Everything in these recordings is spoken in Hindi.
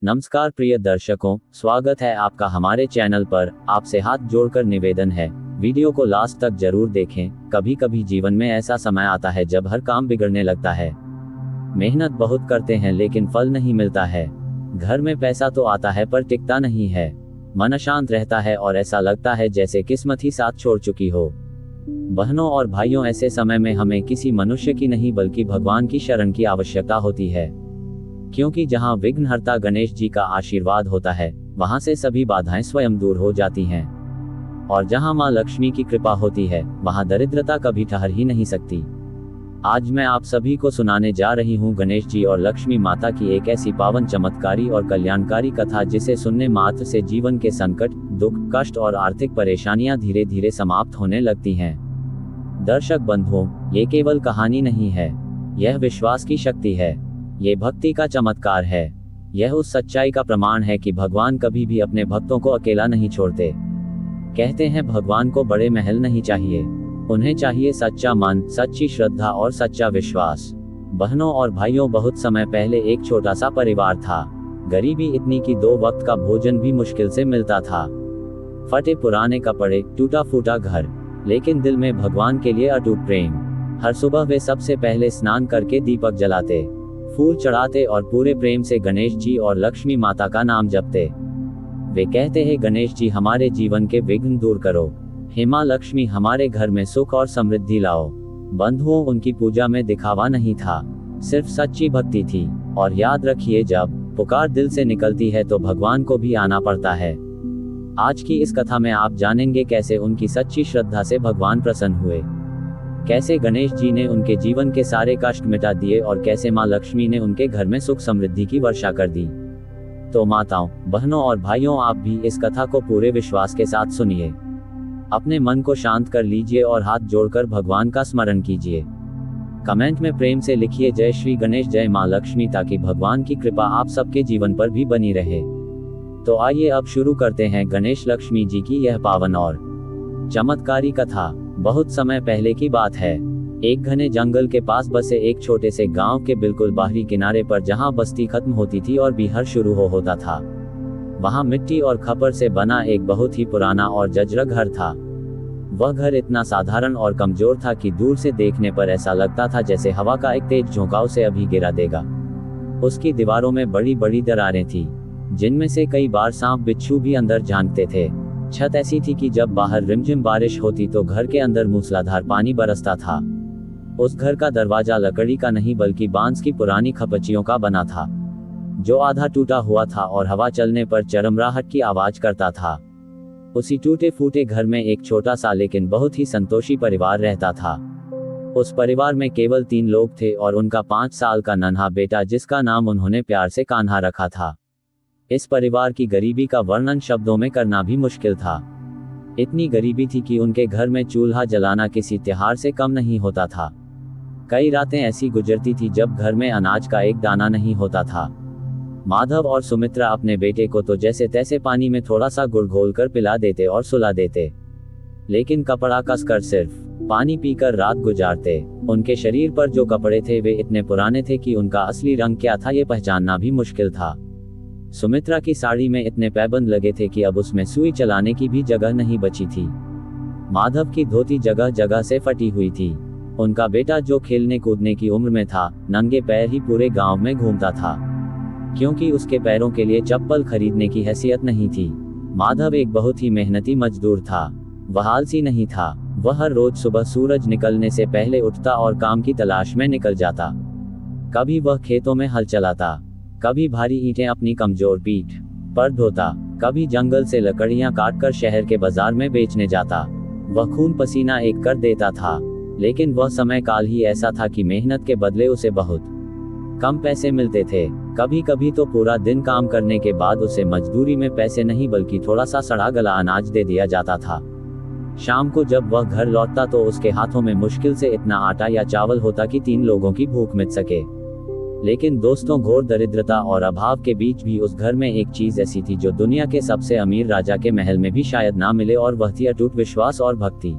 नमस्कार प्रिय दर्शकों, स्वागत है आपका हमारे चैनल पर। आपसे हाथ जोड़कर निवेदन है, वीडियो को लास्ट तक जरूर देखें। कभी कभी जीवन में ऐसा समय आता है जब हर काम बिगड़ने लगता है। मेहनत बहुत करते हैं लेकिन फल नहीं मिलता है। घर में पैसा तो आता है पर टिकता नहीं है। मन अशांत रहता है और ऐसा लगता है जैसे किस्मत ही साथ छोड़ चुकी हो। बहनों और भाइयों, ऐसे समय में हमें किसी मनुष्य की नहीं बल्कि भगवान की शरण की आवश्यकता होती है, क्योंकि जहां विघ्नहर्ता गणेश जी का आशीर्वाद होता है वहां से सभी बाधाएं स्वयं दूर हो जाती हैं। और जहां मां लक्ष्मी की कृपा होती है वहां दरिद्रता कभी ठहर ही नहीं सकती। आज मैं आप सभी को सुनाने जा रही हूं गणेश जी और लक्ष्मी माता की एक ऐसी पावन, चमत्कारी और कल्याणकारी कथा जिसे सुनने मात्र से जीवन के संकट, दुख, कष्ट और आर्थिक परेशानियां धीरे धीरे समाप्त होने लगती हैं। दर्शक बंधुओं, ये केवल कहानी नहीं है, यह विश्वास की शक्ति है, ये भक्ति का चमत्कार है। यह उस सच्चाई का प्रमाण है कि भगवान कभी भी अपने भक्तों को अकेला नहीं छोड़ते। कहते हैं भगवान को बड़े महल नहीं चाहिए, उन्हें चाहिए सच्चा मन, सच्ची श्रद्धा और सच्चा विश्वास। बहनों और भाइयों, बहुत समय पहले एक छोटा सा परिवार था। गरीबी इतनी कि 2 वक्त का भोजन भी मुश्किल से मिलता था। फटे पुराने कपड़े, टूटा फूटा घर, लेकिन दिल में भगवान के लिए अटूट प्रेम। हर सुबह वे सबसे पहले स्नान करके दीपक जलाते, फूल चढ़ाते और पूरे प्रेम से गणेश जी और लक्ष्मी माता का नाम जपते। वे कहते हैं, गणेश जी हमारे जीवन के विघ्न दूर करो, हे मां लक्ष्मी हमारे घर में सुख और समृद्धि लाओ। बंधुओं, उनकी पूजा में दिखावा नहीं था, सिर्फ सच्ची भक्ति थी। और याद रखिए, जब पुकार दिल से निकलती है तो भगवान को भी आना पड़ता है। आज की इस कथा में आप जानेंगे कैसे उनकी सच्ची श्रद्धा से भगवान प्रसन्न हुए, कैसे गणेश जी ने उनके जीवन के सारे कष्ट मिटा दिए और कैसे मां लक्ष्मी ने उनके घर में सुख समृद्धि की वर्षा कर दी। तो माताओं, बहनों और भाइयों, आप भी इस कथा को पूरे विश्वास के साथ सुनिए। अपने मन को शांत कर लीजिए और हाथ जोड़कर भगवान का स्मरण कीजिए। कमेंट में प्रेम से लिखिए, जय श्री गणेश, जय मां लक्ष्मी, ताकि भगवान की कृपा आप सबके जीवन पर भी बनी रहे। तो आइए अब शुरू करते हैं गणेश लक्ष्मी जी की यह पावन और चमत्कारी कथा। बहुत समय पहले की बात है। एक घने जंगल के पास बसे एक छोटे से गांव के बिल्कुल बाहरी किनारे पर, जहां बस्ती खत्म होती थी और बिहार शुरू होता था, वहां मिट्टी और खपड़ से बना एक बहुत ही पुराना और जर्जर घर था। वह घर इतना साधारण और कमजोर था कि दूर से देखने पर ऐसा लगता था जैसे हवा का एक तेज झोंका उसे अभी गिरा देगा। उसकी दीवारों में बड़ी बड़ी दरारें थी, जिनमें से कई बार सांप बिच्छू भी अंदर झांकते थे। छत ऐसी थी कि जब बाहर रिमझिम बारिश होती तो घर के अंदर मूसलाधार पानी बरसता था। उस घर का दरवाजा लकड़ी का नहीं बल्कि बांस की पुरानी खपचियों का बना था, जो आधा टूटा हुआ था और हवा चलने पर चरमराहट की आवाज करता था। उसी टूटे फूटे घर में एक छोटा सा लेकिन बहुत ही संतोषी परिवार रहता था। उस परिवार में केवल 3 लोग थे और उनका 5 साल का नन्हा बेटा, जिसका नाम उन्होंने प्यार से कान्हा रखा था। इस परिवार की गरीबी का वर्णन शब्दों में करना भी मुश्किल था। इतनी गरीबी थी कि उनके घर में चूल्हा जलाना किसी त्योहार से कम नहीं होता था। कई रातें ऐसी गुजरती थी जब घर में अनाज का एक दाना नहीं होता था। माधव और सुमित्रा अपने बेटे को तो जैसे तैसे पानी में थोड़ा सा गुड़ घोलकर पिला देते और सुला देते, लेकिन कपड़ा कसकर सिर्फ पानी पीकर रात गुजारते। उनके शरीर पर जो कपड़े थे वे इतने पुराने थे कि उनका असली रंग क्या था ये पहचानना भी मुश्किल था। सुमित्रा की साड़ी में इतने पैबंद लगे थे कि अब उसमें सुई चलाने की भी जगह नहीं बची थी। माधव की धोती जगह जगह से फटी हुई थी। उनका बेटा, जो खेलने कूदने की उम्र में था, नंगे पैर ही पूरे गांव में घूमता था, क्योंकि उसके पैरों के लिए चप्पल खरीदने की हैसियत नहीं थी। माधव एक बहुत ही मेहनती मजदूर था, वह आलसी नहीं था। वह हर रोज सुबह सूरज निकलने से पहले उठता और काम की तलाश में निकल जाता। कभी वह खेतों में हल चलाता, कभी भारी ईंटें अपनी कमजोर पीठ पर ढोता, कभी जंगल से लकड़ियां काटकर शहर के बाजार में बेचने जाता। वह खून पसीना एक कर देता था, लेकिन वह समय काल ही ऐसा था कि मेहनत के बदले उसे बहुत कम पैसे मिलते थे। कभी कभी तो पूरा दिन काम करने के बाद उसे मजदूरी में पैसे नहीं बल्कि थोड़ा सा सड़ा गला अनाज दे दिया जाता था। शाम को जब वह घर लौटता तो उसके हाथों में मुश्किल से इतना आटा या चावल होता कि 3 लोगों की भूख मिट सके। लेकिन दोस्तों, घोर दरिद्रता और अभाव के बीच भी उस घर में एक चीज ऐसी थी जो दुनिया के सबसे अमीर राजा के महल में भी शायद ना मिले, और वह थी अटूट विश्वास और भक्ति।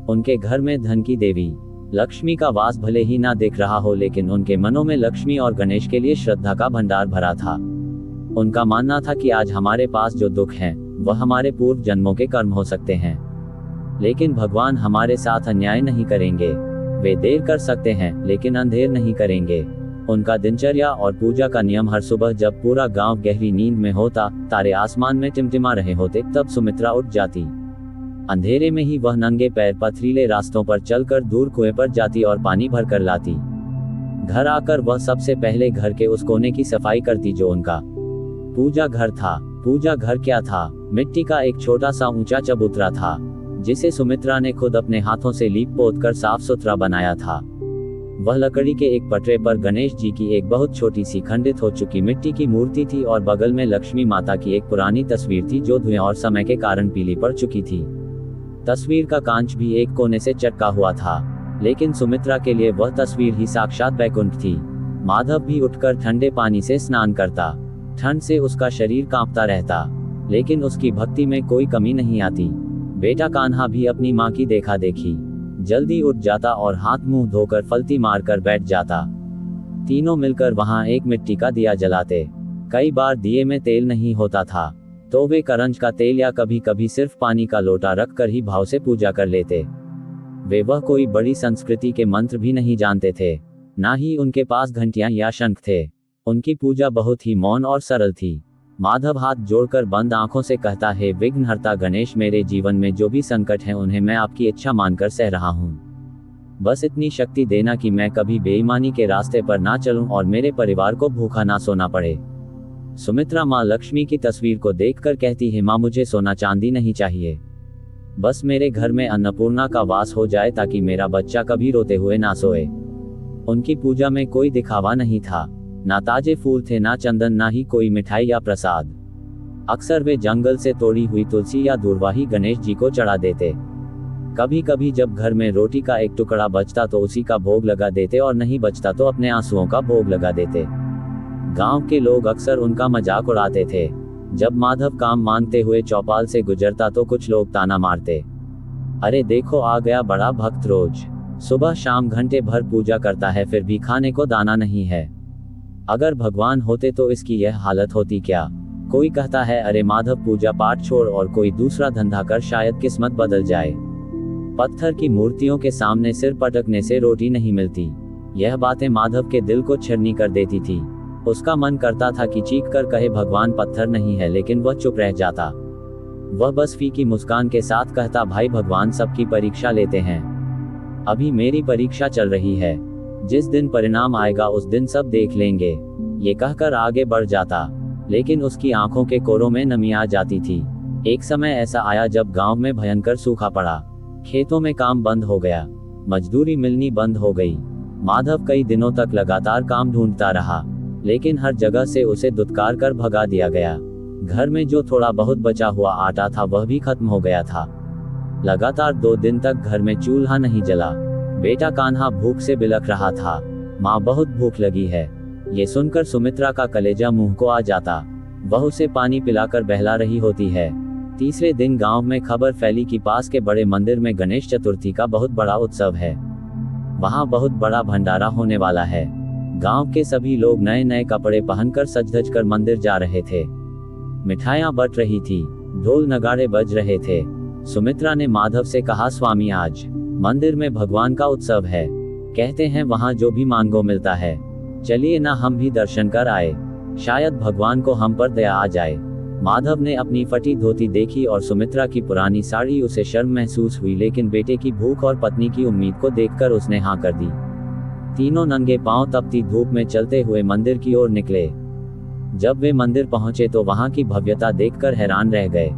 उनके घर में धन की देवी लक्ष्मी का वास भले ही ना दिख रहा हो, लेकिन उनके मनों में लक्ष्मी और गणेश के लिए श्रद्धा का भंडार भरा था। उनका मानना था कि आज हमारे पास जो दुख हैं, वह हमारे पूर्व जन्मों के कर्म हो सकते हैं। लेकिन भगवान हमारे साथ अन्याय नहीं करेंगे। वे देर कर सकते हैं, लेकिन अंधेर नहीं करेंगे। उनका दिनचर्या और पूजा का नियम हर सुबह जब पूरा गांव गहरी नींद में होता, तारे आसमान में टिमटिमा रहे होते, तब सुमित्रा उठ जाती। अंधेरे में ही वह नंगे पैर पथरीले रास्तों पर चलकर दूर कुएं पर जाती और पानी भर कर लाती। घर आकर वह सबसे पहले घर के उस कोने की सफाई करती जो उनका पूजा घर था। पूजा घर क्या था? मिट्टी का एक छोटा सा ऊंचा चबूतरा था, जिसे सुमित्रा ने खुद अपने हाथों से लीप पोत कर साफ सुथरा बनाया था। वह लकड़ी के एक पटरे पर गणेश जी की एक बहुत छोटी सी खंडित हो चुकी मिट्टी की मूर्ति थी और बगल में लक्ष्मी माता की एक पुरानी तस्वीर थी जो धुएं और समय के कारण पीली पड़ चुकी थी। तस्वीर का कांच भी एक कोने से चटका हुआ था, लेकिन सुमित्रा के लिए वह तस्वीर ही साक्षात वैकुंठ थी। माधव भी उठकर ठंडे पानी से स्नान करता। ठंड से उसका शरीर कांपता रहता, लेकिन उसकी भक्ति में कोई कमी नहीं आती। बेटा कान्हा भी अपनी माँ की देखा देखी जल्दी उठ जाता और हाथ मुंह धोकर फलती मारकर बैठ जाता। तीनों मिलकर वहां एक मिट्टी का दिया जलाते। कई बार दिए में तेल नहीं होता था, तो वे करंज का तेल या कभी कभी सिर्फ पानी का लोटा रख कर ही भाव से पूजा कर लेते। वह कोई बड़ी संस्कृति के मंत्र भी नहीं जानते थे, ना ही उनके पास घंटियां या शंख थे। उनकी पूजा बहुत ही मौन और सरल थी। माधव हाथ जोड़कर बंद आंखों से कहता है, विघ्नहर्ता गणेश, मेरे जीवन में जो भी संकट हैं उन्हें मैं आपकी इच्छा मानकर सह रहा हूँ। बस इतनी शक्ति देना कि मैं कभी बेईमानी के रास्ते पर ना चलूं और मेरे परिवार को भूखा ना सोना पड़े। सुमित्रा माँ लक्ष्मी की तस्वीर को देखकर कहती है, माँ मुझे सोना चांदी नहीं चाहिए, बस मेरे घर में अन्नपूर्णा का वास हो जाए ताकि मेरा बच्चा कभी रोते हुए ना सोए। उनकी पूजा में कोई दिखावा नहीं था, ना ताजे फूल थे, ना चंदन, ना ही कोई मिठाई या प्रसाद। अक्सर वे जंगल से तोड़ी हुई तुलसी या दूर्वाही गणेश जी को चढ़ा देते। कभी कभी जब घर में रोटी का एक टुकड़ा बचता तो उसी का भोग लगा देते, और नहीं बचता तो अपने आंसुओं का भोग लगा देते। गांव के लोग अक्सर उनका मजाक उड़ाते थे। जब माधव काम मांगते हुए चौपाल से गुजरता तो कुछ लोग ताना मारते, अरे देखो आ गया बड़ा भक्त, रोज सुबह शाम घंटे भर पूजा करता है, फिर भी खाने को दाना नहीं है। अगर भगवान होते तो इसकी यह हालत होती क्या? कोई कहता है, अरे माधव पूजा पाठ छोड़ और कोई दूसरा धंधा कर, शायद किस्मत बदल जाए। पत्थर की मूर्तियों के सामने सिर पटकने से रोटी नहीं मिलती। यह बातें माधव के दिल को छरनी कर देती थी। उसका मन करता था कि चीख कर कहे, भगवान पत्थर नहीं है, लेकिन वह चुप रह जाता। वह बस फीकी मुस्कान के साथ कहता, भाई भगवान सबकी परीक्षा लेते हैं, अभी मेरी परीक्षा चल रही है, जिस दिन परिणाम आएगा उस दिन सब देख लेंगे। ये कहकर आगे बढ़ जाता, लेकिन उसकी आंखों के कोरों में नमी आ जाती थी। एक समय ऐसा आया जब गांव में भयंकर सूखा पड़ा। खेतों में काम बंद हो गया, मजदूरी मिलनी बंद हो गई। माधव कई दिनों तक लगातार काम ढूंढता रहा, लेकिन हर जगह से उसे दुत्कार कर भगा दिया गया। घर में जो थोड़ा बहुत बचा हुआ आटा था वह भी खत्म हो गया था। लगातार 2 दिन तक घर में चूल्हा नहीं जला। बेटा कान्हा भूख से बिलख रहा था। माँ बहुत भूख लगी है, ये सुनकर सुमित्रा का कलेजा मुंह को आ जाता। वह उसे पानी पिलाकर बहला रही होती है। तीसरे दिन गांव में खबर फैली कि पास के बड़े मंदिर में गणेश चतुर्थी का बहुत बड़ा उत्सव है। वहां बहुत बड़ा भंडारा होने वाला है। गांव के सभी लोग नए नए कपड़े पहनकर सज-धज कर मंदिर जा रहे थे। मिठाइयां बट रही थी, ढोल नगाड़े बज रहे थे। सुमित्रा ने माधव से कहा, स्वामी आज मंदिर में भगवान का उत्सव है, कहते हैं वहां जो भी मांगो मिलता है, चलिए ना हम भी दर्शन कर आए, शायद भगवान को हम पर दया आ जाए। माधव ने अपनी फटी धोती देखी और सुमित्रा की पुरानी साड़ी। उसे शर्म महसूस हुई, लेकिन बेटे की भूख और पत्नी की उम्मीद को देखकर उसने हाँ कर दी। तीनों नंगे पांव तपती धूप में चलते हुए मंदिर की ओर निकले। जब वे मंदिर पहुंचे तो वहां की भव्यता देखकर हैरान रह गए।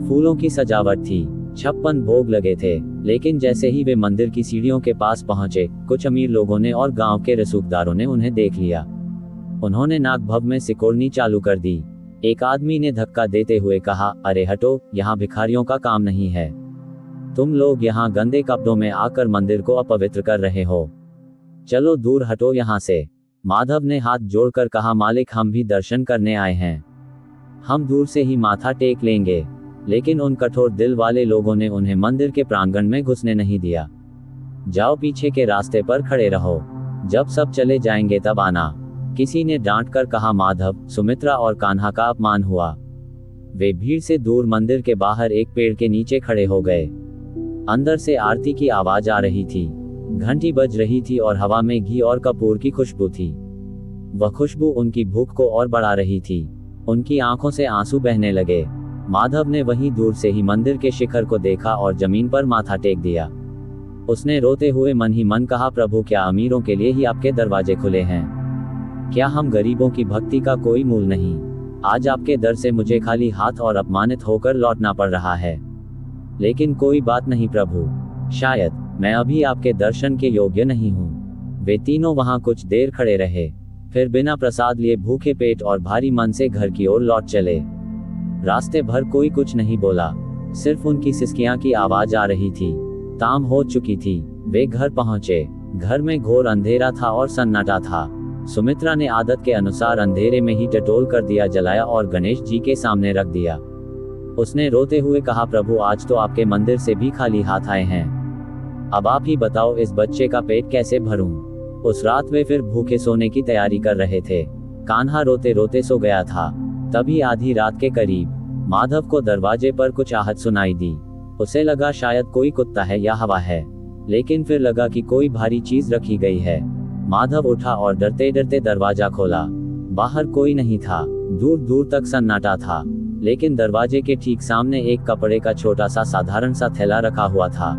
फूलों की सजावट थी, 56 भोग लगे थे, लेकिन जैसे ही वे मंदिर की सीढ़ियों के पास पहुंचे, कुछ अमीर लोगों ने और गांव के रसूखदारों ने उन्हें देख लिया। उन्होंने नाक भव में सिकोड़नी चालू कर दी। एक आदमी ने धक्का देते हुए कहा, अरे हटो, यहाँ भिखारियों का काम नहीं है, तुम लोग यहाँ गंदे कपड़ों में आकर मंदिर को अपवित्र कर रहे हो, चलो दूर हटो यहाँ से। माधव ने हाथ जोड़कर कहा, मालिक हम भी दर्शन करने आए हैं, हम दूर से ही माथा टेक लेंगे। लेकिन उन कठोर दिल वाले लोगों ने उन्हें मंदिर के प्रांगण में घुसने नहीं दिया। जाओ पीछे के रास्ते पर खड़े रहो, जब सब चले जाएंगे तब आना। किसी ने डांट कर कहा, माधव, सुमित्रा और कान्हा का अपमान हुआ। वे भीड़ से दूर मंदिर के बाहर एक पेड़ के नीचे खड़े हो गए। अंदर से आरती की आवाज आ रही थी, घंटी बज रही थी और हवा में घी और कपूर की खुशबू थी। वह खुशबू उनकी भूख को और बढ़ा रही थी। उनकी आंखों से आंसू बहने लगे। माधव ने वहीं दूर से ही मंदिर के शिखर को देखा और जमीन पर माथा टेक दिया। उसने रोते हुए मन ही मन कहा, प्रभु, क्या अमीरों के लिए ही आपके दरवाजे खुले हैं? क्या हम गरीबों की भक्ति का कोई मूल नहीं? आज आपके दर से मुझे खाली हाथ और अपमानित होकर लौटना पड़ रहा है। लेकिन कोई बात नहीं प्रभु, शायद मैं अभी आपके दर्शन के योग्य नहीं हूँ। वे तीनों वहां कुछ देर खड़े रहे, फिर बिना प्रसाद लिए भूखे पेट और भारी मन से घर की ओर लौट चले। रास्ते भर कोई कुछ नहीं बोला, सिर्फ उनकी सिसकियां की आवाज आ रही थी। शाम हो चुकी थी। वे घर पहुंचे। घर में घोर अंधेरा था और सन्नाटा था। सुमित्रा ने आदत के अनुसार अंधेरे में ही टटोल कर दिया जलाया और गणेश जी के सामने रख दिया। उसने रोते हुए कहा, प्रभु, आज तो आपके मंदिर से भी खाली हाथ आए हैं। अब आप ही बताओ, इस बच्चे का पेट कैसे भरूं? उस रात वे फिर भूखे सोने की तैयारी कर रहे थे। कान्हा रोते रोते सो गया था। तभी आधी रात के करीब माधव को दरवाजे पर कुछ आहट सुनाई दी। उसे लगा शायद कोई कुत्ता है या हवा है, लेकिन फिर लगा कि कोई भारी चीज रखी गई है। माधव उठा और डरते डरते दरवाजा खोला। बाहर कोई नहीं था, दूर दूर तक सन्नाटा था, लेकिन दरवाजे के ठीक सामने एक कपड़े का छोटा सा साधारण सा थैला रखा हुआ था।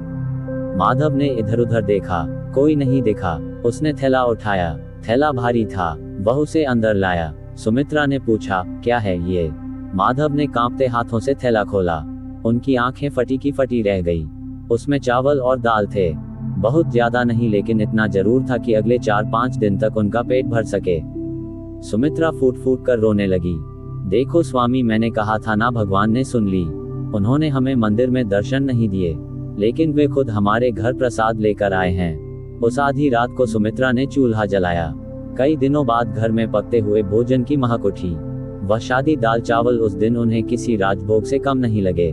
माधव ने इधर उधर देखा, कोई नहीं दिखा। उसने थैला उठाया, थैला भारी था। वह उसे अंदर लाया। सुमित्रा ने पूछा, क्या है ये? माधव ने कांपते हाथों से थैला खोला। उनकी आंखें फटी की फटी रह गई। उसमें चावल और दाल थे, बहुत ज्यादा नहीं, लेकिन इतना जरूर था कि अगले 4-5 दिन तक उनका पेट भर सके। सुमित्रा फूट फूट कर रोने लगी। देखो स्वामी, मैंने कहा था ना, भगवान ने सुन ली। उन्होंने हमें मंदिर में दर्शन नहीं दिए, लेकिन वे खुद हमारे घर प्रसाद लेकर आए हैं। उस आधी रात को सुमित्रा ने चूल्हा जलाया। कई दिनों बाद घर में पकते हुए भोजन की महक उठी। वह शादी दाल चावल उस दिन उन्हें किसी राजभोग से कम नहीं लगे।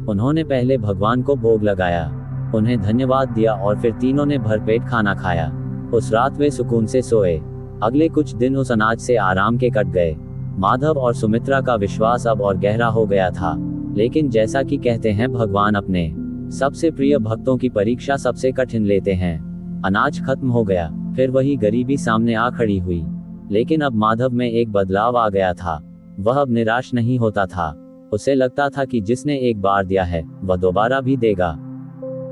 उन्होंने पहले भगवान को भोग लगाया, उन्हें धन्यवाद दिया और फिर तीनों ने भरपेट खाना खाया। उस रात वे सुकून से सोए। अगले कुछ दिन उस अनाज से आराम के कट गए। माधव और सुमित्रा का विश्वास अब और गहरा हो गया था, लेकिन जैसा कि कहते हैं, भगवान अपने सबसे प्रिय भक्तों की परीक्षा सबसे कठिन लेते हैं। अनाज खत्म हो गया, फिर वही गरीबी सामने आ खड़ी हुई। लेकिन अब माधव में एक बदलाव आ गया था। वह अब निराश नहीं होता था। उसे लगता था कि जिसने एक बार दिया है वह दोबारा भी देगा।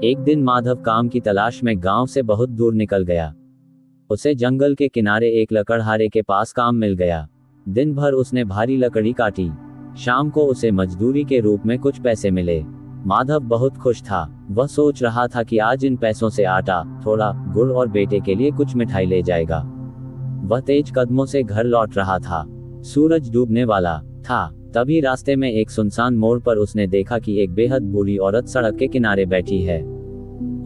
एक दिन माधव काम की तलाश में गांव से बहुत दूर निकल गया। उसे जंगल के किनारे एक लकड़हारे के पास काम मिल गया। दिन भर उसने भारी लकड़ी काटी। शाम को उसे मजदूरी के रूप में कुछ पैसे मिले। माधव बहुत खुश था। वह सोच रहा था कि आज इन पैसों से आटा, थोड़ा गुड़ और बेटे के लिए कुछ मिठाई ले जाएगा। वह तेज कदमों से घर लौट रहा था। सूरज डूबने वाला था। तभी रास्ते में एक सुनसान मोड़ पर उसने देखा कि एक बेहद बूढ़ी औरत सड़क के किनारे बैठी है।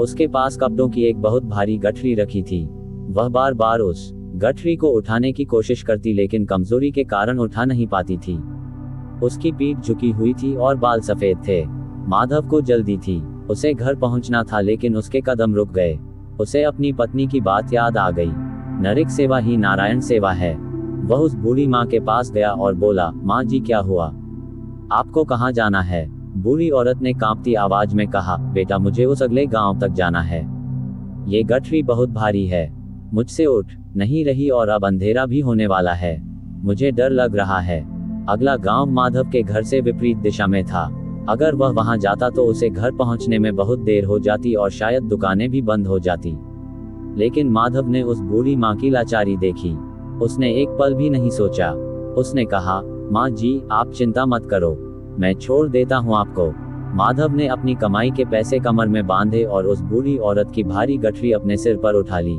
उसके पास कपड़ों की एक बहुत भारी गठरी रखी थी। वह बार बार उस गठरी को उठाने की कोशिश करती, लेकिन कमजोरी के कारण उठा नहीं पाती थी। उसकी पीठ झुकी हुई थी और बाल सफेद थे। माधव को जल्दी थी, उसे घर पहुंचना था, लेकिन उसके कदम रुक गए। उसे अपनी पत्नी की बात याद आ गई। नरक सेवा ही नारायण सेवा है। वह उस बूढ़ी माँ के पास गया और बोला, माँ जी, क्या हुआ? आपको कहाँ जाना है? बूढ़ी औरत ने कांपती आवाज में कहा, बेटा, मुझे उस अगले गांव तक जाना है। ये गठरी बहुत भारी है, मुझसे उठ नहीं रही और अब अंधेरा भी होने वाला है। मुझे डर लग रहा है। अगला गांव माधव के घर से विपरीत दिशा में था। अगर वह वहां जाता तो उसे घर पहुंचने में बहुत देर हो जाती और शायद दुकानें भी बंद हो जाती। लेकिन माधव ने उस बूढ़ी माँ की लाचारी देखी। उसने एक पल भी नहीं सोचा। उसने कहा, माँ जी, आप चिंता मत करो, मैं छोड़ देता हूँ आपको। माधव ने अपनी कमाई के पैसे कमर में बांधे और उस बूढ़ी औरत की भारी गठरी अपने सिर पर उठा ली।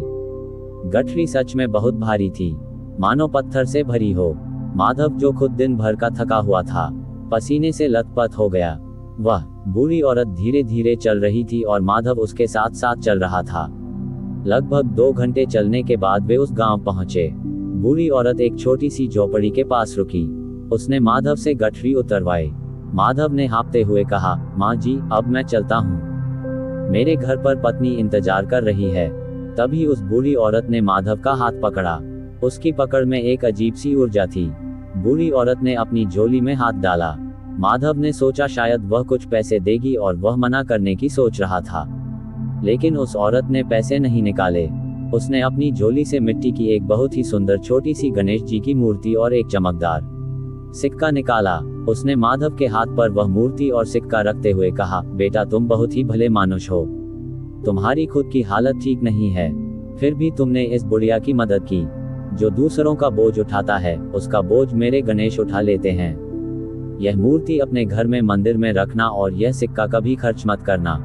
गठरी सच में बहुत भारी थी, मानो पत्थर से भरी हो। माधव, जो खुद दिन भर का थका हुआ था, पसीने से लथपथ हो गया। वह बूढ़ी औरत धीरे धीरे चल रही थी और माधव उसके साथ साथ चल रहा था। लगभग 2 घंटे चलने के बाद वे उस गांव पहुंचे। बूढ़ी औरत एक छोटी सी झोपड़ी के पास रुकी। उसने माधव से गठरी उतरवाई। माधव ने हाँफते हुए कहा, माँ जी, अब मैं चलता हूँ, मेरे घर पर पत्नी इंतजार कर रही है। तभी उस बूढ़ी औरत ने माधव का हाथ पकड़ा। उसकी पकड़ में एक अजीब सी ऊर्जा थी। बूढ़ी औरत ने अपनी झोली में हाथ डाला। माधव ने सोचा शायद वह कुछ पैसे देगी और वह मना करने की सोच रहा था, लेकिन उस औरत ने पैसे नहीं निकाले। उसने अपनी झोली से मिट्टी की एक बहुत ही सुंदर छोटी सी गणेश जी की मूर्ति और एक चमकदार सिक्का निकाला। उसने माधव के हाथ पर वह मूर्ति और सिक्का रखते हुए कहा, बेटा तुम बहुत ही भले मानुष हो। तुम्हारी खुद की हालत ठीक नहीं है, फिर भी तुमने इस बुढ़िया की मदद की। जो दूसरों का बोझ उठाता है उसका बोझ मेरे गणेश उठा लेते हैं। यह मूर्ति अपने घर में मंदिर में रखना और यह सिक्का कभी खर्च मत करना।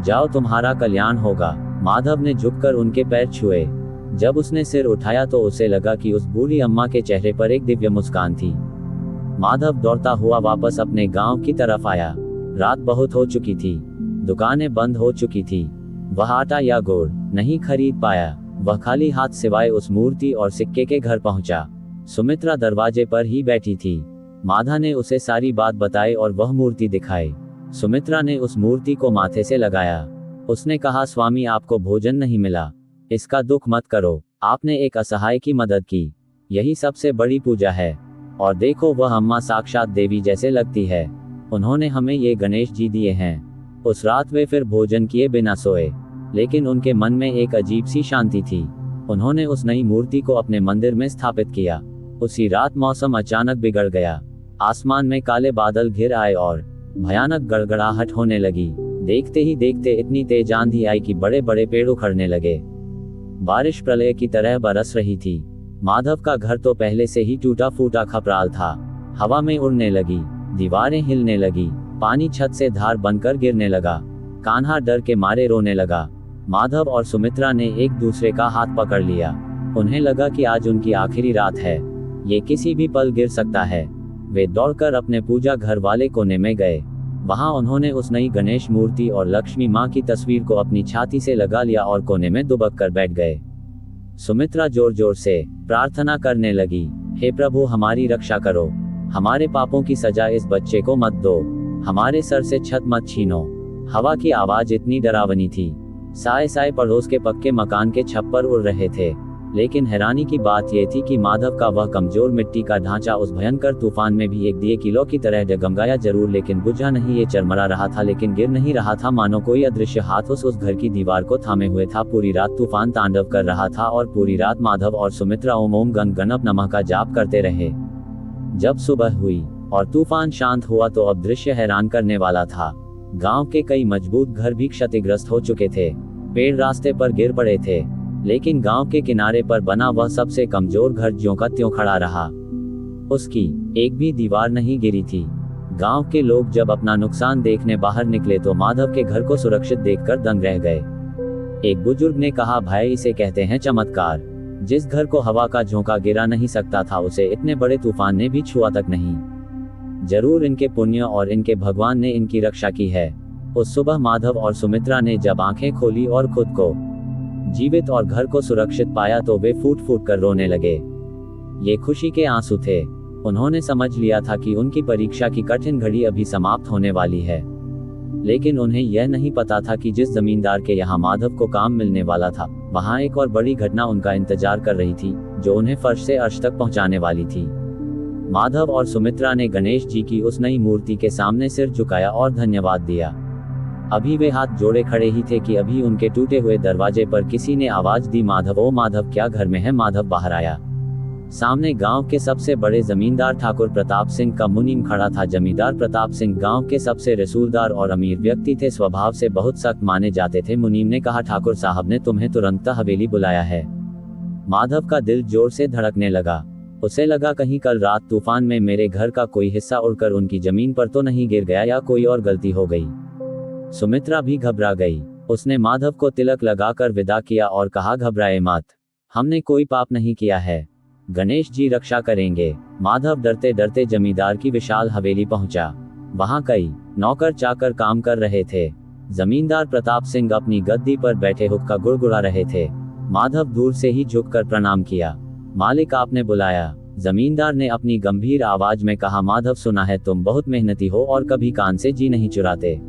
जाओ तुम्हारा कल्याण होगा। माधव ने झुककर उनके पैर छुए। जब उसने सिर उठाया तो उसे लगा कि उस बूढ़ी अम्मा के चेहरे पर एक दिव्य मुस्कान थी। माधव दौड़ता हुआ वापस अपने गांव की तरफ आया। रात बहुत हो चुकी थी, दुकानें बंद हो चुकी थी। वह आटा या गुड़ नहीं खरीद पाया। वह खाली हाथ सिवाय उस मूर्ति और सिक्के के घर पहुंचा। सुमित्रा दरवाजे पर ही बैठी थी। माधव ने उसे सारी बात बताई और वह मूर्ति दिखाई। सुमित्रा ने उस मूर्ति को माथे से लगाया। उसने कहा, स्वामी आपको भोजन नहीं मिला, इसका दुख मत करो। आपने एक असहाय की मदद की, यही सबसे बड़ी पूजा है। और देखो वह अम्मा साक्षात देवी जैसे लगती है। उन्होंने हमें ये गणेश जी दिए हैं। उस रात वे फिर भोजन किए बिना सोए, लेकिन उनके मन में एक अजीब सी शांति थी। उन्होंने उस नई मूर्ति को अपने मंदिर में स्थापित किया। उसी रात मौसम अचानक बिगड़ गया। आसमान में काले बादल घिर आए और भयानक गड़गड़ाहट होने लगी। देखते ही देखते इतनी तेज आंधी आई कि बड़े बड़े पेड़ उखड़ने लगे। बारिश प्रलय की तरह बरस रही थी। माधव का घर तो पहले से ही टूटा फूटा खपराल था। हवा में उड़ने लगी, दीवारें हिलने लगी, पानी छत से धार बनकर गिरने लगा। कान्हा डर के मारे रोने लगा। माधव और सुमित्रा ने एक दूसरे का हाथ पकड़ लिया। उन्हें लगा कि आज उनकी आखिरी रात है, ये किसी भी पल गिर सकता है। वे दौड़कर अपने पूजा घर वाले कोने में गए। वहां उन्होंने उस नई गणेश मूर्ति और लक्ष्मी मां की तस्वीर को अपनी छाती से लगा लिया और कोने में दुबक कर बैठ गए। सुमित्रा जोर जोर से प्रार्थना करने लगी, हे प्रभु हमारी रक्षा करो, हमारे पापों की सजा इस बच्चे को मत दो, हमारे सर से छत मत छीनो। हवा की आवाज इतनी डरावनी थी, साए साए पड़ोस के पक्के मकान के छप्पर उड़ रहे थे। लेकिन हैरानी की बात यह थी कि माधव का वह कमजोर मिट्टी का ढांचा उस भयंकर तूफान में भी एक दिए किलो की तरह डगमगाया जरूर, लेकिन बुझा नहीं। ये चरमरा रहा था लेकिन गिर नहीं रहा था, मानो कोई अदृश्य हाथ उस घर की दीवार को थामे हुए था। पूरी रात तूफान तांडव कर रहा था और पूरी रात माधव और सुमित्रा ओम ओम गण गणप नमः का जाप करते रहे। जब सुबह हुई और तूफान शांत हुआ तो अब दृश्य हैरान करने वाला था। गांव के कई मजबूत घर भी क्षतिग्रस्त हो चुके थे। पेड़ रास्ते पर गिर पड़े थे, लेकिन गांव के किनारे पर बना वह सबसे कमजोर घर ज्यों का त्यों खड़ा रहा। उसकी एक भी दीवार नहीं गिरी थी। गांव के लोग जब अपना नुकसान देखने बाहर निकले तो माधव के घर को सुरक्षित देखकर दंग रह गए। एक बुजुर्ग ने कहा, भाई इसे कहते हैं चमत्कार। जिस घर को हवा का झोंका गिरा नहीं सकता था उसे इतने बड़े तूफान ने भी छुआ तक नहीं। जरूर इनके पुण्य और इनके भगवान ने इनकी रक्षा की है। उस सुबह माधव और सुमित्रा ने जब आंखें खोली और खुद को जीवित और घर को सुरक्षित पाया तो वे फूट फूट कर रोने लगे। ये खुशी के आंसू थे। उन्होंने समझ लिया था कि उनकी परीक्षा की कठिन घड़ी अभी समाप्त होने वाली है। लेकिन उन्हें यह नहीं पता था कि जिस जमींदार के यहाँ माधव को काम मिलने वाला था, वहाँ एक और बड़ी घटना उनका इंतजार कर रही थी, जो उन्हें फर्श से अर्श तक पहुँचाने वाली थी। माधव और सुमित्रा ने गणेश जी की उस नई मूर्ति के सामने सिर झुकाया और धन्यवाद दिया। अभी वे हाथ जोड़े खड़े ही थे कि अभी उनके टूटे हुए दरवाजे पर किसी ने आवाज दी, माधव ओ माधव क्या घर में है। माधव बाहर आया। सामने गांव के सबसे बड़े जमींदार ठाकुर प्रताप सिंह का मुनीम खड़ा था। जमींदार प्रताप सिंह गांव के सबसे रसूलदार और अमीर व्यक्ति थे, स्वभाव से बहुत सख्त माने जाते थे। मुनीम ने कहा, ठाकुर साहब ने तुम्हें तुरंत हवेली बुलाया है। माधव का दिल जोर से धड़कने लगा। उसे लगा कहीं कल रात तूफान में मेरे घर का कोई हिस्सा उड़कर उनकी जमीन पर तो नहीं गिर गया या कोई और गलती हो गई। सुमित्रा भी घबरा गई। उसने माधव को तिलक लगाकर विदा किया और कहा, घबराए मत, हमने कोई पाप नहीं किया है, गणेश जी रक्षा करेंगे। माधव डरते डरते जमींदार की विशाल हवेली पहुंचा। वहां कई नौकर चाकर काम कर रहे थे। जमींदार प्रताप सिंह अपनी गद्दी पर बैठे हुक्का गुड़गुड़ा रहे थे। माधव दूर से ही झुककर प्रणाम किया। मालिक आपने बुलाया। जमींदार ने अपनी गंभीर आवाज में कहा, माधव सुना है तुम बहुत मेहनती हो और कभी कान से जी नहीं चुराते।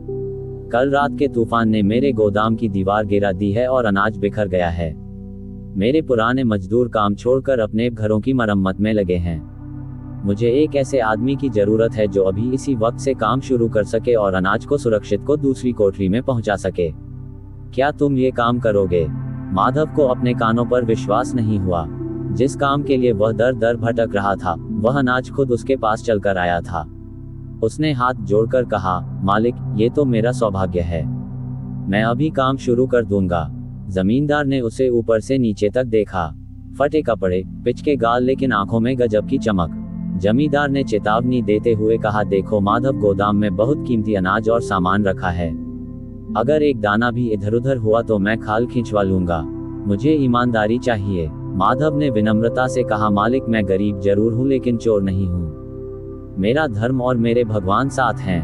कल रात के तूफान ने मेरे गोदाम की दीवार गिरा दी है और अनाज बिखर गया है। मेरे पुराने मजदूर काम छोड़कर अपने घरों की मरम्मत में लगे हैं। मुझे एक ऐसे आदमी की जरूरत है जो अभी इसी वक्त से काम शुरू कर सके और अनाज को सुरक्षित को दूसरी कोठरी में पहुंचा सके। क्या तुम ये काम करोगे? माधव को अपने कानों पर विश्वास नहीं हुआ। जिस काम के लिए वह दर दर भटक रहा था, वह अनाज खुद उसके पास चलकर आया था। उसने हाथ जोड़कर कहा, मालिक, ये तो मेरा सौभाग्य है, मैं अभी काम शुरू कर दूंगा। जमींदार ने उसे ऊपर से नीचे तक देखा। फटे कपड़े, पिचके गाल, लेकिन आंखों में गजब की चमक। जमींदार ने चेतावनी देते हुए कहा, देखो माधव, गोदाम में बहुत कीमती अनाज और सामान रखा है। अगर एक दाना भी इधर उधर हुआ तो मैं खाल खींचवा लूंगा। मुझे ईमानदारी चाहिए। माधव ने विनम्रता से कहा, मालिक, मैं गरीब जरूर हूं लेकिन चोर नहीं हूं। मेरा धर्म और मेरे भगवान साथ हैं।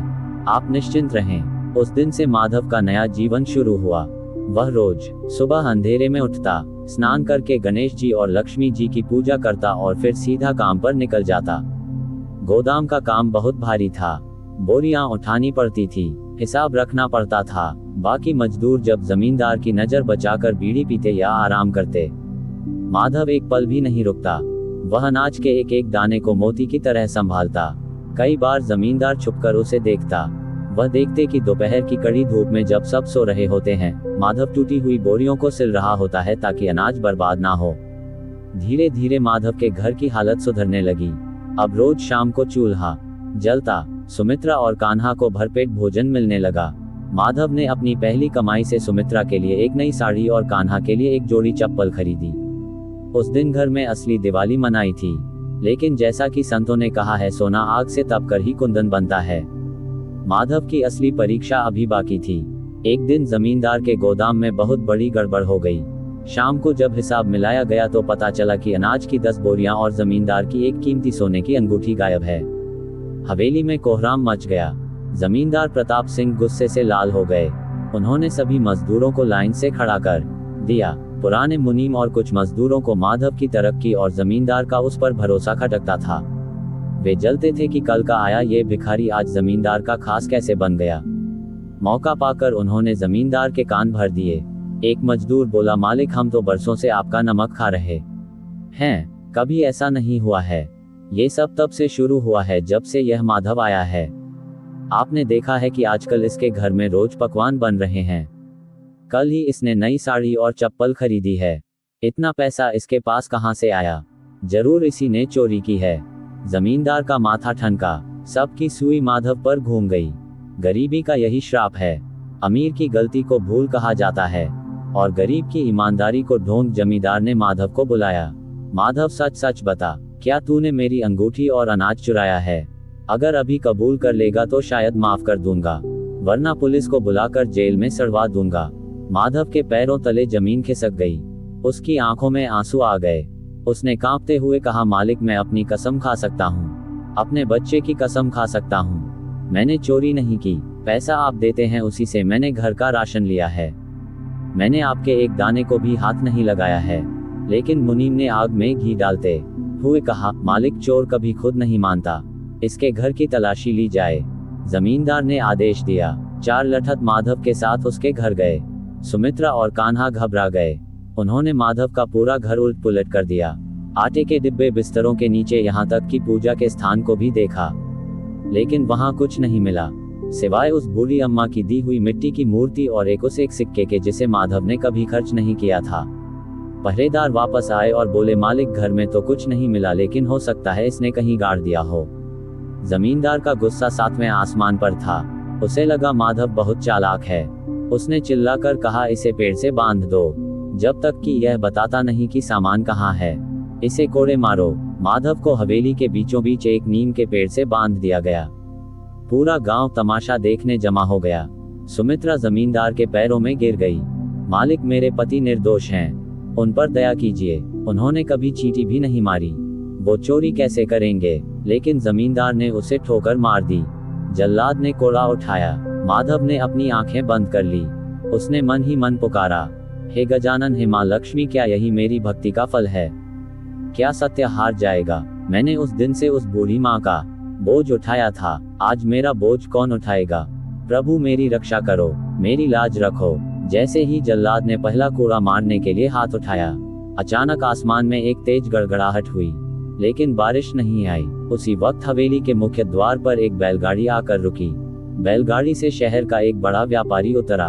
आप निश्चिंत रहें। उस दिन से माधव का नया जीवन शुरू हुआ। वह रोज सुबह अंधेरे में उठता, स्नान करके गणेश जी और लक्ष्मी जी की पूजा करता और फिर सीधा काम पर निकल जाता। गोदाम का काम बहुत भारी था। बोरियां उठानी पड़ती थी, हिसाब रखना पड़ता था। बाकी मजदूर जब जमींदार की नजर बचाकर बीड़ी पीते या आराम करते, माधव एक पल भी नहीं रुकता। वह अनाज के एक एक दाने को मोती की तरह संभालता। कई बार जमींदार छुपकर उसे देखता। वह देखते कि दोपहर की कड़ी धूप में जब सब सो रहे होते हैं, माधव टूटी हुई बोरियों को सिल रहा होता है ताकि अनाज बर्बाद ना हो। धीरे धीरे माधव के घर की हालत सुधरने लगी। अब रोज शाम को चूल्हा जलता, सुमित्रा और कान्हा को भरपेट भोजन मिलने लगा। माधव ने अपनी पहली कमाई से सुमित्रा के लिए एक नई साड़ी और कान्हा के लिए एक जोड़ी चप्पल खरीदी। उस दिन घर में असली दिवाली मनाई थी। लेकिन जैसा कि संतों ने कहा है, सोना आग से तपकर ही कुंदन बनता है। माधव की असली परीक्षा अभी बाकी थी। एक दिन जमींदार के गोदाम में बहुत बड़ी गड़बड़ हो गई। शाम को जब हिसाब मिलाया गया तो पता चला कि अनाज की 10 बोरियां और जमींदार की एक कीमती सोने की अंगूठी गायब है। हवेली में कोहराम मच गया। जमींदार प्रताप सिंह गुस्से से लाल हो गए। उन्होंने सभी मजदूरों को लाइन से खड़ा कर दिया। पुराने मुनीम और कुछ मजदूरों को माधव की तरक्की और जमींदार का उस पर भरोसा खटकता था। वे जलते थे कि कल का आया ये भिखारी आज जमींदार का खास कैसे बन गया। मौका पाकर उन्होंने जमींदार के कान भर दिए। एक मजदूर बोला, मालिक, हम तो बरसों से आपका नमक खा रहे हैं, कभी ऐसा नहीं हुआ है। ये सब तब से शुरू हुआ है जब से यह माधव आया है। आपने देखा है कि आजकल इसके घर में रोज पकवान बन रहे हैं। कल ही इसने नई साड़ी और चप्पल खरीदी है। इतना पैसा इसके पास कहां से आया? जरूर इसी ने चोरी की है। जमींदार का माथा ठनका। सबकी सुई माधव पर घूम गई। गरीबी का यही श्राप है। अमीर की गलती को भूल कहा जाता है और गरीब की ईमानदारी को ढोंग। जमींदार ने माधव को बुलाया। माधव, सच सच बता, क्या तूने मेरी अंगूठी और अनाज चुराया है? अगर अभी कबूल कर लेगा तो शायद माफ कर दूंगा, वरना पुलिस को बुलाकर जेल में सड़वा दूंगा। माधव के पैरों तले जमीन खिसक गई। उसकी आंखों में आंसू आ गए। उसने कांपते हुए कहा, मालिक, मैं अपनी कसम खा सकता हूँ, अपने बच्चे की कसम खा सकता हूँ। मैंने चोरी नहीं की। पैसा आप देते हैं उसी से मैंने घर का राशन लिया है। मैंने आपके एक दाने को भी हाथ नहीं लगाया है। लेकिन मुनीम ने आग में घी डालते हुए कहा, मालिक, चोर कभी खुद नहीं मानता, इसके घर की तलाशी ली जाए। जमींदार ने आदेश दिया। 4 लठत माधव के साथ उसके घर गए। सुमित्रा और कान्हा घबरा गए। उन्होंने माधव का पूरा घर उलट पुलट कर दिया। आटे के डिब्बे, बिस्तरों के नीचे, यहाँ तक कि पूजा के स्थान को भी देखा, लेकिन वहां कुछ नहीं मिला सिवाय उस बूढ़ी अम्मा की दी हुई मिट्टी की मूर्ति और एक सिक्के के जिसे माधव ने कभी खर्च नहीं किया था। पहरेदार वापस आए और बोले, मालिक, घर में तो कुछ नहीं मिला, लेकिन हो सकता है इसने कहीं गाड़ दिया हो। जमींदार का गुस्सा 7वें आसमान पर था। उसे लगा माधव बहुत चालाक है। उसने चिल्लाकर कहा, इसे पेड़ से बांध दो जब तक कि यह बताता नहीं कि सामान कहाँ है। इसे कोड़े मारो। माधव को हवेली के बीचों बीच एक नीम के पेड़ से बांध दिया गया। पूरा गांव तमाशा देखने जमा हो गया। सुमित्रा जमींदार के पैरों में गिर गई। मालिक, मेरे पति निर्दोष हैं, उन पर दया कीजिए। उन्होंने कभी चींटी भी नहीं मारी, वो चोरी कैसे करेंगे? लेकिन जमींदार ने उसे ठोकर मार दी। जल्लाद ने कोड़ा उठाया। माधव ने अपनी आंखें बंद कर ली। उसने मन ही मन पुकारा, हे गजानन, हे मां लक्ष्मी, क्या यही मेरी भक्ति का फल है? क्या सत्य हार जाएगा? मैंने उस दिन से उस बूढ़ी माँ का बोझ उठाया था, आज मेरा बोझ कौन उठाएगा? प्रभु, मेरी रक्षा करो, मेरी लाज रखो। जैसे ही जल्लाद ने पहला कूड़ा मारने के लिए हाथ उठाया, अचानक आसमान में एक तेज गड़गड़ाहट हुई, लेकिन बारिश नहीं आई। उसी वक्त हवेली के मुख्य द्वार पर एक बैलगाड़ी आकर रुकी। बैलगाड़ी से शहर का एक बड़ा व्यापारी उतरा।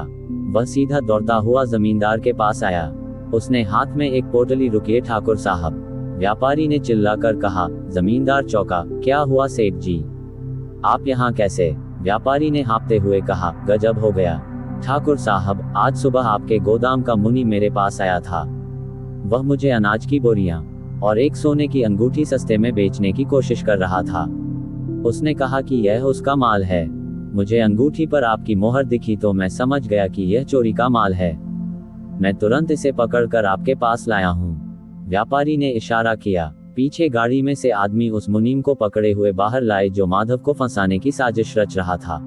वह सीधा दौड़ता हुआ जमींदार के पास आया। उसने हाथ में एक पोटली, रुकिए ठाकुर साहब। व्यापारी ने चिल्लाकर कहा। जमींदार चौंका। क्या हुआ सेठ जी, आप यहाँ कैसे? व्यापारी ने हाँफते हुए कहा, गजब हो गया ठाकुर साहब, आज सुबह आपके गोदाम का मुनि मेरे पास आया था। वह मुझे अनाज की बोरियां और एक सोने की अंगूठी सस्ते में बेचने की कोशिश कर रहा था। उसने कहा कि यह उसका माल है। मुझे अंगूठी पर आपकी मोहर दिखी तो मैं समझ गया कि यह चोरी का माल है। मैं तुरंत इसे पकड़कर आपके पास लाया हूँ। व्यापारी ने इशारा किया। पीछे गाड़ी में से आदमी उस मुनीम को पकड़े हुए बाहर लाए जो माधव को फंसाने की साजिश रच रहा था।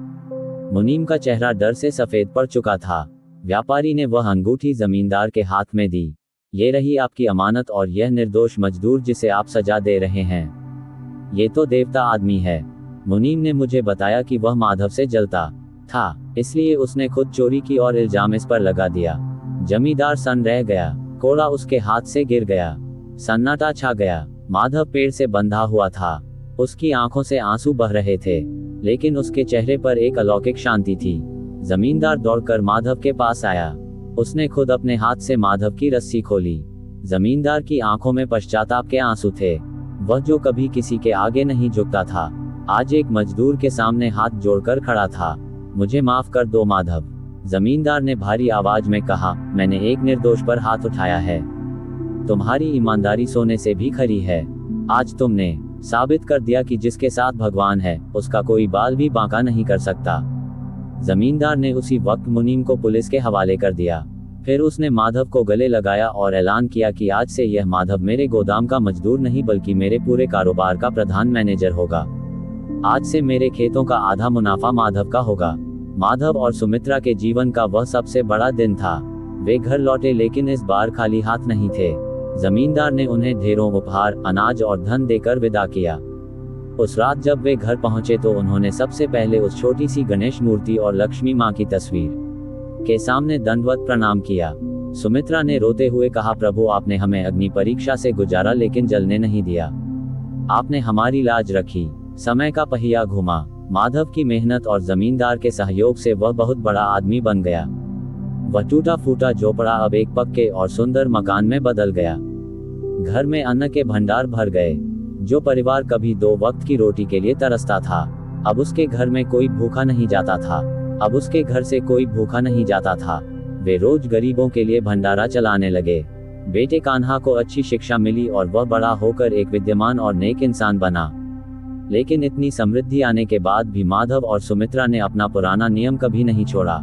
मुनीम का चेहरा डर से सफेद पड़ चुका था। व्यापारी ने वह अंगूठी जमींदार के हाथ में दी। ये रही आपकी अमानत और यह निर्दोष मजदूर जिसे आप सजा दे रहे हैं। ये तो देवता आदमी है। मुनीम ने मुझे बताया कि वह माधव से जलता था, इसलिए उसने खुद चोरी की और इल्जाम इस पर लगा दिया। जमींदार सन रह गया। कोड़ा उसके हाथ से गिर गया। सन्नाटा छा गया। माधव पेड़ से बंधा हुआ था। उसकी आंखों से आंसू बह रहे थे, लेकिन उसके चेहरे पर एक अलौकिक शांति थी। जमींदार दौड़कर माधव के पास आया। उसने खुद अपने हाथ से माधव की रस्सी खोली। जमींदार की आंखों में पश्चाताप के आंसू थे। वह जो कभी किसी के आगे नहीं झुकता था, आज एक मजदूर के सामने हाथ जोड़कर खड़ा था। मुझे माफ कर दो माधव, जमींदार ने भारी आवाज में कहा। मैंने एक निर्दोष पर हाथ उठाया है। तुम्हारी ईमानदारी सोने से भी खरी है। आज तुमने साबित कर दिया कि जिसके साथ भगवान है, उसका कोई बाल भी बांका नहीं कर सकता। जमींदार ने उसी वक्त मुनीम को पुलिस के हवाले कर दिया। फिर उसने माधव को गले लगाया और ऐलान किया कि आज से यह माधव मेरे गोदाम का मजदूर नहीं बल्कि मेरे पूरे कारोबार का प्रधान मैनेजर होगा। आज से मेरे खेतों का आधा मुनाफा माधव का होगा। माधव और सुमित्रा के जीवन का वह सबसे बड़ा दिन था। वे घर लौटे, लेकिन इस बार खाली हाथ नहीं थे। जमींदार ने उन्हें ढेरों उपहार, अनाज और धन देकर विदा किया। उस रात जब वे घर पहुंचे तो उन्होंने सबसे पहले उस छोटी सी गणेश मूर्ति और लक्ष्मी मां की तस्वीर के सामने दंडवत प्रणाम किया। सुमित्रा ने रोते हुए कहा, प्रभु आपने हमें अग्नि परीक्षा से गुजारा लेकिन जलने नहीं दिया। आपने हमारी लाज रखी। समय का पहिया घुमा। माधव की मेहनत और जमींदार के सहयोग से वह बहुत बड़ा आदमी बन गया। वह टूटा फूटा झोपड़ा अब एक पक्के और सुंदर मकान में बदल गया। घर में अन्न के भंडार भर गए। जो परिवार कभी 2 वक्त की रोटी के लिए तरसता था, अब उसके घर में कोई भूखा नहीं जाता था। अब उसके घर से कोई भूखा नहीं जाता था। वे रोज गरीबों के लिए भंडारा चलाने लगे। बेटे कान्हा को अच्छी शिक्षा मिली और वह बड़ा होकर एक विद्यमान और नेक इंसान बना। लेकिन इतनी समृद्धि आने के बाद भी माधव और सुमित्रा ने अपना पुराना नियम कभी नहीं छोड़ा।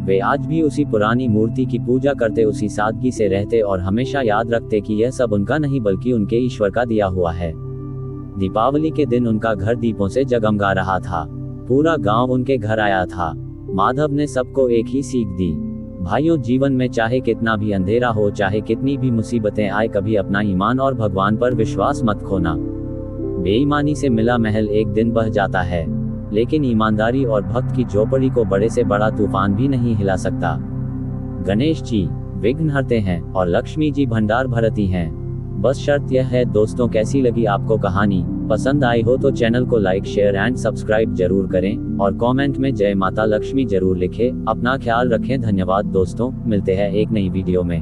वे आज भी उसी पुरानी मूर्ति की पूजा करते, उसी सादगी से रहते और हमेशा याद रखते कि यह सब उनका नहीं बल्कि उनके ईश्वर का दिया हुआ है। दीपावली के दिन उनका घर दीपों से जगमगा रहा था। पूरा गांव उनके घर आया था। माधव ने सबको एक ही सीख दी, भाइयों, जीवन में चाहे कितना भी अंधेरा हो, चाहे कितनी भी मुसीबतें आए, कभी अपना ईमान और भगवान पर विश्वास मत खोना। बेईमानी से मिला महल एक दिन बह जाता है, लेकिन ईमानदारी और भक्त की झोपड़ी को बड़े से बड़ा तूफान भी नहीं हिला सकता। गणेश जी विघ्न हरते हैं और लक्ष्मी जी भंडार भरती हैं। बस शर्त यह है दोस्तों, कैसी लगी आपको कहानी? पसंद आई हो तो चैनल को लाइक, शेयर एंड सब्सक्राइब जरूर करें और कमेंट में जय माता लक्ष्मी जरूर लिखें। अपना ख्याल रखें। धन्यवाद दोस्तों, मिलते हैं एक नई वीडियो में।